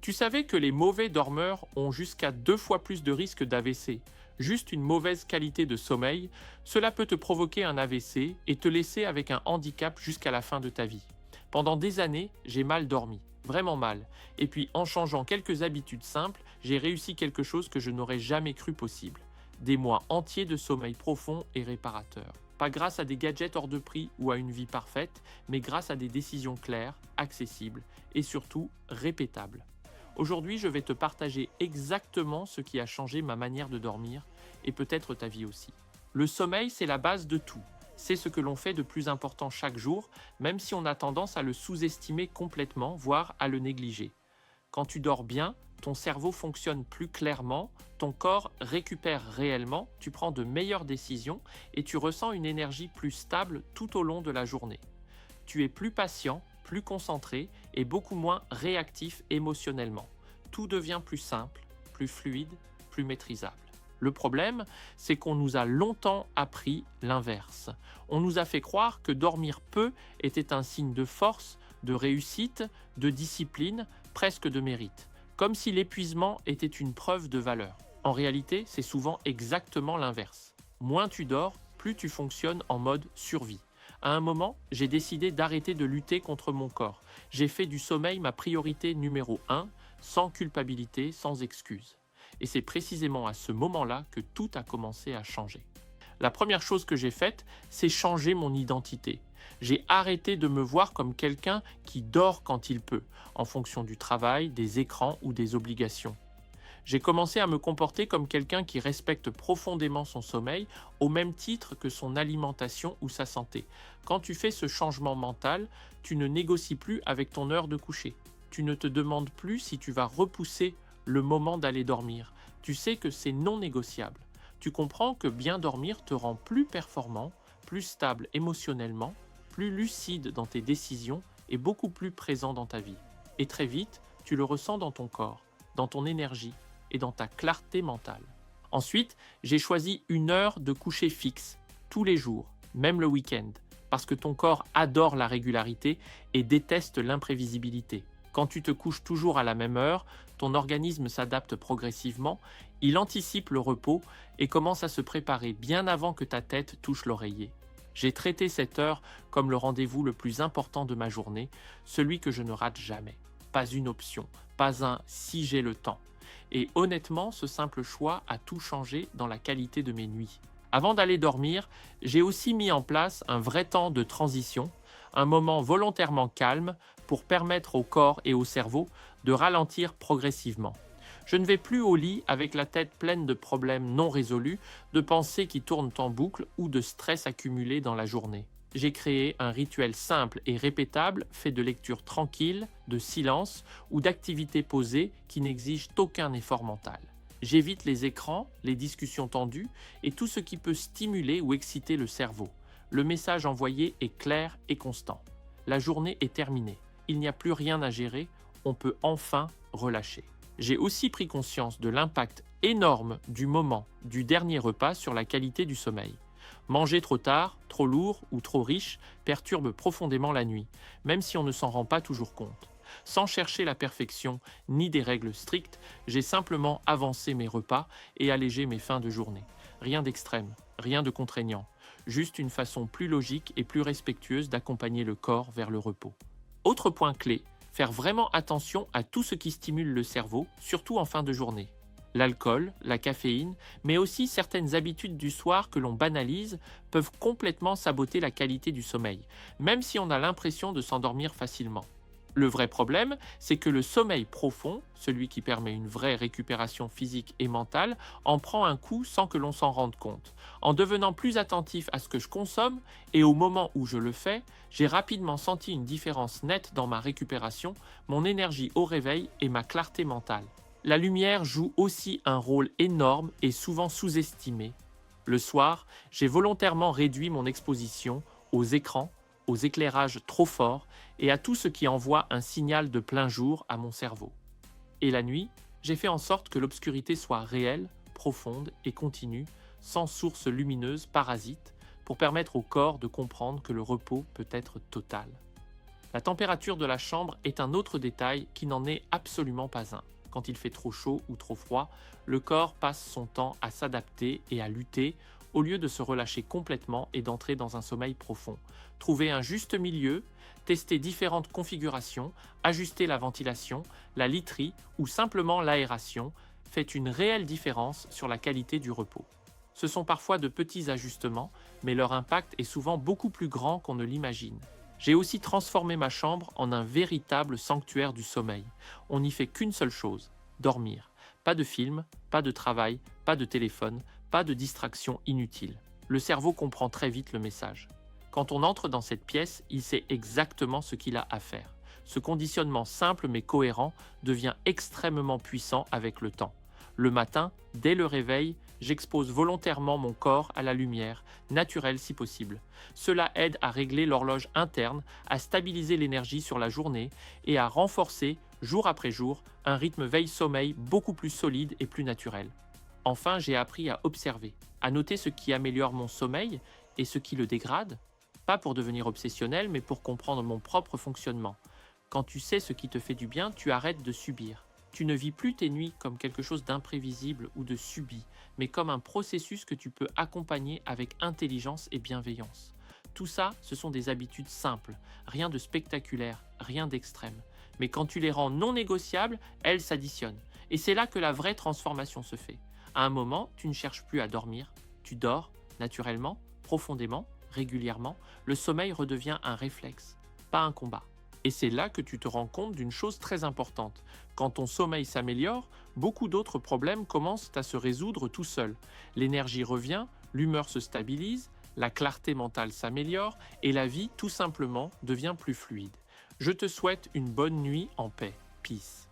Tu savais que les mauvais dormeurs ont jusqu'à 2 fois plus de risques d'AVC? Juste une mauvaise qualité de sommeil, cela peut te provoquer un AVC et te laisser avec un handicap jusqu'à la fin de ta vie. Pendant des années, j'ai mal dormi, vraiment mal. Et puis en changeant quelques habitudes simples, j'ai réussi quelque chose que je n'aurais jamais cru possible. Des mois entiers de sommeil profond et réparateur. Pas grâce à des gadgets hors de prix ou à une vie parfaite, mais grâce à des décisions claires, accessibles et surtout répétables. Aujourd'hui, je vais te partager exactement ce qui a changé ma manière de dormir et peut-être ta vie aussi. Le sommeil, c'est la base de tout. C'est ce que l'on fait de plus important chaque jour, même si on a tendance à le sous-estimer complètement, voire à le négliger. Quand tu dors bien, ton cerveau fonctionne plus clairement, ton corps récupère réellement, tu prends de meilleures décisions et tu ressens une énergie plus stable tout au long de la journée. Tu es plus patient, plus concentré et beaucoup moins réactif émotionnellement. Tout devient plus simple, plus fluide, plus maîtrisable. Le problème, c'est qu'on nous a longtemps appris l'inverse. On nous a fait croire que dormir peu était un signe de force, de réussite, de discipline, presque de mérite. Comme si l'épuisement était une preuve de valeur. En réalité, c'est souvent exactement l'inverse. Moins tu dors, plus tu fonctionnes en mode survie. À un moment, j'ai décidé d'arrêter de lutter contre mon corps. J'ai fait du sommeil ma priorité numéro 1, sans culpabilité, sans excuse. Et c'est précisément à ce moment-là que tout a commencé à changer. La première chose que j'ai faite, c'est changer mon identité. J'ai arrêté de me voir comme quelqu'un qui dort quand il peut, en fonction du travail, des écrans ou des obligations. J'ai commencé à me comporter comme quelqu'un qui respecte profondément son sommeil au même titre que son alimentation ou sa santé. Quand tu fais ce changement mental, tu ne négocies plus avec ton heure de coucher. Tu ne te demandes plus si tu vas repousser le moment d'aller dormir. Tu sais que c'est non négociable. Tu comprends que bien dormir te rend plus performant, plus stable émotionnellement, plus lucide dans tes décisions et beaucoup plus présent dans ta vie. Et très vite, tu le ressens dans ton corps, dans ton énergie et dans ta clarté mentale. Ensuite, j'ai choisi une heure de coucher fixe, tous les jours, même le week-end, parce que ton corps adore la régularité et déteste l'imprévisibilité. Quand tu te couches toujours à la même heure, ton organisme s'adapte progressivement, il anticipe le repos et commence à se préparer bien avant que ta tête touche l'oreiller. J'ai traité cette heure comme le rendez-vous le plus important de ma journée, celui que je ne rate jamais. Pas une option, pas un si j'ai le temps. Et honnêtement, ce simple choix a tout changé dans la qualité de mes nuits. Avant d'aller dormir, j'ai aussi mis en place un vrai temps de transition, un moment volontairement calme pour permettre au corps et au cerveau de ralentir progressivement. Je ne vais plus au lit avec la tête pleine de problèmes non résolus, de pensées qui tournent en boucle ou de stress accumulé dans la journée. J'ai créé un rituel simple et répétable fait de lecture tranquille, de silence ou d'activités posées qui n'exigent aucun effort mental. J'évite les écrans, les discussions tendues et tout ce qui peut stimuler ou exciter le cerveau. Le message envoyé est clair et constant. La journée est terminée. Il n'y a plus rien à gérer. On peut enfin relâcher. J'ai aussi pris conscience de l'impact énorme du moment du dernier repas sur la qualité du sommeil. Manger trop tard, trop lourd ou trop riche perturbe profondément la nuit, même si on ne s'en rend pas toujours compte. Sans chercher la perfection ni des règles strictes, j'ai simplement avancé mes repas et allégé mes fins de journée. Rien d'extrême, rien de contraignant, juste une façon plus logique et plus respectueuse d'accompagner le corps vers le repos. Autre point clé, faire vraiment attention à tout ce qui stimule le cerveau, surtout en fin de journée. L'alcool, la caféine, mais aussi certaines habitudes du soir que l'on banalise peuvent complètement saboter la qualité du sommeil, même si on a l'impression de s'endormir facilement. Le vrai problème, c'est que le sommeil profond, celui qui permet une vraie récupération physique et mentale, en prend un coup sans que l'on s'en rende compte. En devenant plus attentif à ce que je consomme et au moment où je le fais, j'ai rapidement senti une différence nette dans ma récupération, mon énergie au réveil et ma clarté mentale. La lumière joue aussi un rôle énorme et souvent sous-estimé. Le soir, j'ai volontairement réduit mon exposition aux écrans, aux éclairages trop forts et à tout ce qui envoie un signal de plein jour à mon cerveau. Et la nuit, j'ai fait en sorte que l'obscurité soit réelle, profonde et continue, sans source lumineuse parasite, pour permettre au corps de comprendre que le repos peut être total. La température de la chambre est un autre détail qui n'en est absolument pas un. Quand il fait trop chaud ou trop froid, le corps passe son temps à s'adapter et à lutter au lieu de se relâcher complètement et d'entrer dans un sommeil profond. Trouver un juste milieu, tester différentes configurations, ajuster la ventilation, la literie ou simplement l'aération fait une réelle différence sur la qualité du repos. Ce sont parfois de petits ajustements, mais leur impact est souvent beaucoup plus grand qu'on ne l'imagine. J'ai aussi transformé ma chambre en un véritable sanctuaire du sommeil. On n'y fait qu'une seule chose, dormir. Pas de film, pas de travail, pas de téléphone, pas de distraction inutile. Le cerveau comprend très vite le message. Quand on entre dans cette pièce, il sait exactement ce qu'il a à faire. Ce conditionnement simple mais cohérent devient extrêmement puissant avec le temps. Le matin, dès le réveil, j'expose volontairement mon corps à la lumière, naturelle si possible. Cela aide à régler l'horloge interne, à stabiliser l'énergie sur la journée et à renforcer, jour après jour, un rythme veille-sommeil beaucoup plus solide et plus naturel. Enfin, j'ai appris à observer, à noter ce qui améliore mon sommeil et ce qui le dégrade, pas pour devenir obsessionnel, mais pour comprendre mon propre fonctionnement. Quand tu sais ce qui te fait du bien, tu arrêtes de subir. Tu ne vis plus tes nuits comme quelque chose d'imprévisible ou de subi, mais comme un processus que tu peux accompagner avec intelligence et bienveillance. Tout ça, ce sont des habitudes simples, rien de spectaculaire, rien d'extrême. Mais quand tu les rends non négociables, elles s'additionnent. Et c'est là que la vraie transformation se fait. À un moment, tu ne cherches plus à dormir, tu dors naturellement, profondément, régulièrement. Le sommeil redevient un réflexe, pas un combat. Et c'est là que tu te rends compte d'une chose très importante. Quand ton sommeil s'améliore, beaucoup d'autres problèmes commencent à se résoudre tout seuls. L'énergie revient, l'humeur se stabilise, la clarté mentale s'améliore et la vie tout simplement devient plus fluide. Je te souhaite une bonne nuit en paix. Peace.